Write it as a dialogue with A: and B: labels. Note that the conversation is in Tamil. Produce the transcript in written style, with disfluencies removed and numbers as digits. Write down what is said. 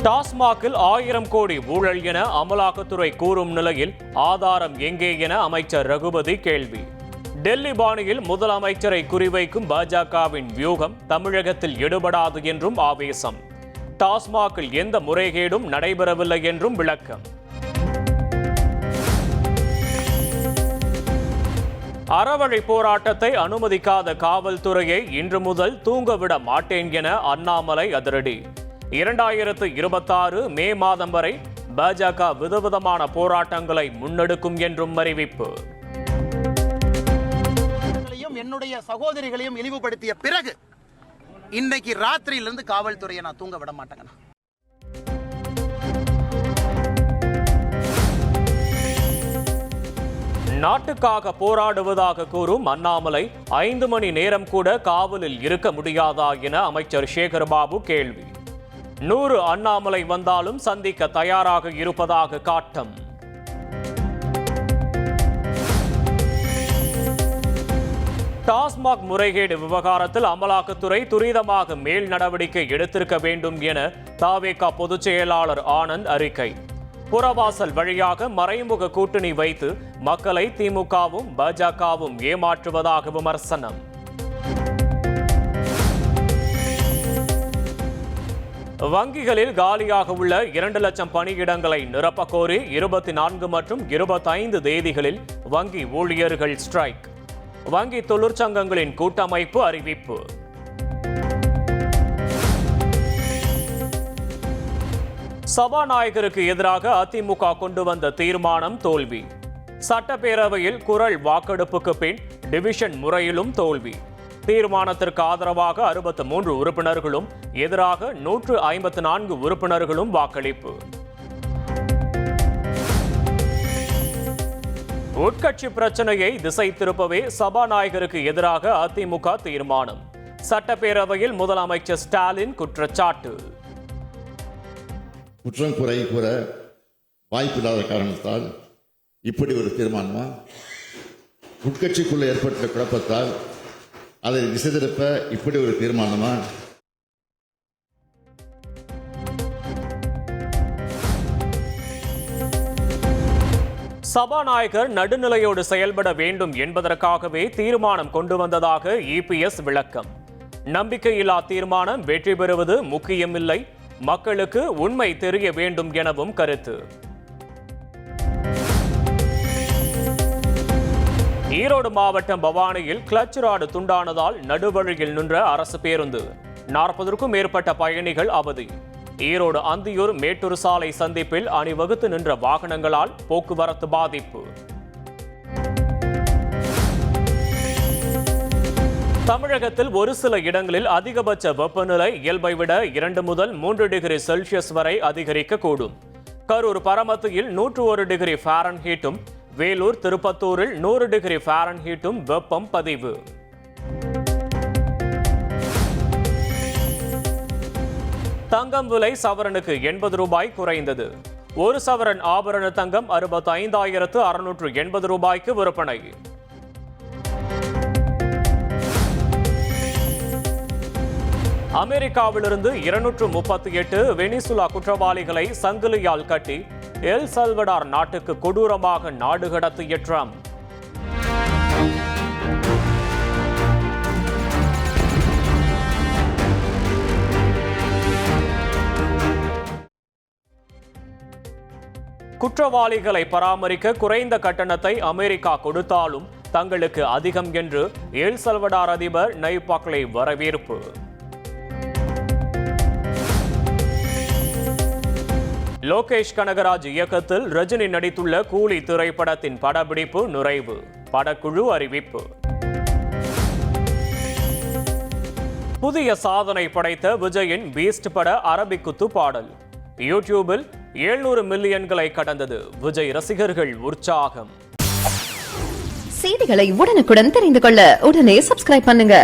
A: டாஸ்மாகில் 1000 கோடி ஊழல் என அமலாக்கத்துறை கூறும் நிலையில் ஆதாரம் எங்கே என அமைச்சர் ரகுபதி கேள்வி. டெல்லி பாணியில் முதலமைச்சரை குறிவைக்கும் பாஜகவின் வியூகம் தமிழகத்தில் எடுபடாது என்றும் ஆவேசம். டாஸ்மாகில் எந்த முறைகேடும் நடைபெறவில்லை என்றும் விளக்கம். அறவழி போராட்டத்தை அனுமதிக்காத காவல்துறையை இன்று முதல் தூங்கவிட மாட்டேன் என அண்ணாமலை அதிரடி. 2026 மே மாதம் வரை பாஜக விதவிதமான போராட்டங்களை முன்னெடுக்கும் என்றும் அறிவிப்பு.
B: என்னுடைய சகோதரிகளையும் இழிவுபடுத்திய பிறகு இன்னைக்கு ராத்திரியிலிருந்து காவல்துறையை நான் தூங்க விட மாட்டேங்க.
A: நாட்டுக்காக போராடுவதாக கூறும் அண்ணாமலை 5 மணி நேரம் கூட காவலில் இருக்க முடியாதா என அமைச்சர் சேகர்பாபு கேள்வி. 100 அண்ணாமலை வந்தாலும் சந்திக்க தயாராக இருப்பதாக காட்டம். டாஸ்மாக் முறைகேடு விவகாரத்தில் அமலாக்கத்துறை துரிதமாக மேல் நடவடிக்கை எடுத்திருக்க வேண்டும் என தவேக பொதுச் செயலாளர் ஆனந்த் அறிக்கை. புறவாசல் வழியாக மறைமுக கூட்டணி வைத்து மக்களை திமுகவும் பாஜகவும் ஏமாற்றுவதாக விமர்சனம். வங்கிகளில் காலியாக உள்ள 2 லட்சம் பணியிடங்களை நிரப்பக் கோரி 24 மற்றும் 25 தேதிகளில் வங்கி ஊழியர்கள் ஸ்ட்ரைக். வங்கி தொழிற்சங்கங்களின் கூட்டமைப்பு அறிவிப்பு. சபாநாயகருக்கு எதிராக அதிமுக கொண்டு வந்த தீர்மானம் தோல்வி. சட்டப்பேரவையில் குரல் வாக்கெடுப்புக்கு பின் டிவிஷன் முறையிலும் தோல்வி. தீர்மானத்திற்கு ஆதரவாக 63 உறுப்பினர்களும் எதிராக 154 உறுப்பினர்களும் வாக்களிப்பு. உட்கட்சி பிரச்சனையை திசை திருப்பவே சபாநாயகருக்கு எதிராக அதிமுக தீர்மானம். சட்டப்பேரவையில் முதலமைச்சர் ஸ்டாலின் குற்றச்சாட்டு.
C: குற்றம் குறை கூற வாய்ப்பில்லாத காரணத்தால் இப்படி ஒரு தீர்மானமா? உட்கட்சிக்குள்ள ஏற்பட்ட குழப்பத்தால் அதை திசை திருப்ப இப்படி ஒரு தீர்மானமா?
A: சபாநாயகர் நடுநிலையோடு செயல்பட வேண்டும் என்பதற்காகவே தீர்மானம் கொண்டு வந்ததாக இபிஎஸ் விளக்கம். நம்பிக்கையில்லா தீர்மானம் வெற்றி பெறுவது முக்கியமில்லை, மக்களுக்கு உண்மை தெரிய வேண்டும் எனவும் கருத்து. ஈரோடு மாவட்டம் பவானியில் கிளட்ச் ராடு துண்டானதால் நடுவழியில் நின்ற அரசு பேருந்து. 40க்கும் மேற்பட்ட பயணிகள் அவதி. ஈரோடு அந்தியூர் மேட்டூர் சாலை சந்திப்பில் அணிவகுத்து நின்ற வாகனங்களால் போக்குவரத்து பாதிப்பு. தமிழகத்தில் ஒரு சில இடங்களில் அதிகபட்ச வெப்பநிலை இயல்பை விட 2 முதல் 3 டிகிரி செல்சியஸ் வரை அதிகரிக்கக்கூடும். கரூர் பரமத்தியில் 101 டிகிரி ஃபாரன்ஹீட்டும், வேலூர் திருப்பத்தூரில் 100 டிகிரி ஃபாரன்ஹீட்டும் வெப்பம் பதிவு. தங்கம் விலை சவரனுக்கு 80 ரூபாய் குறைந்தது. 1 சவரன் ஆபரண தங்கம் 65,680 ரூபாய்க்கு விற்பனை. அமெரிக்காவிலிருந்து 238 வெனிசுலா குற்றவாளிகளை சங்கிலியால் கட்டி எல் சல்வடார் நாட்டுக்கு கொடூரமாக நாடு கடத்திய ட்ரம்ப். குற்றவாளிகளை பராமரிக்க குறைந்த கட்டணத்தை அமெரிக்கா கொடுத்தாலும் தங்களுக்கு அதிகம் என்று எல் சல்வடார் அதிபர் நைப் புக்லே வரவேற்பு. லோகேஷ் கனகராஜ் இயக்கத்தில் ரஜினி நடித்துள்ள கூலி திரைப்படத்தின் படப்பிடிப்பு நிறைவு. படக்குழு அறிவிப்பு. புதிய சாதனை படைத்த விஜயின் பீஸ்ட் பட அரபிக் குத்து பாடல் யூடியூபில் 700 மில்லியன்களை கடந்தது. விஜய் ரசிகர்கள் உற்சாகம்.
D: செய்திகளை உடனுக்குடன் தெரிந்து கொள்ள உடனே சப்ஸ்கிரைப் பண்ணுங்க.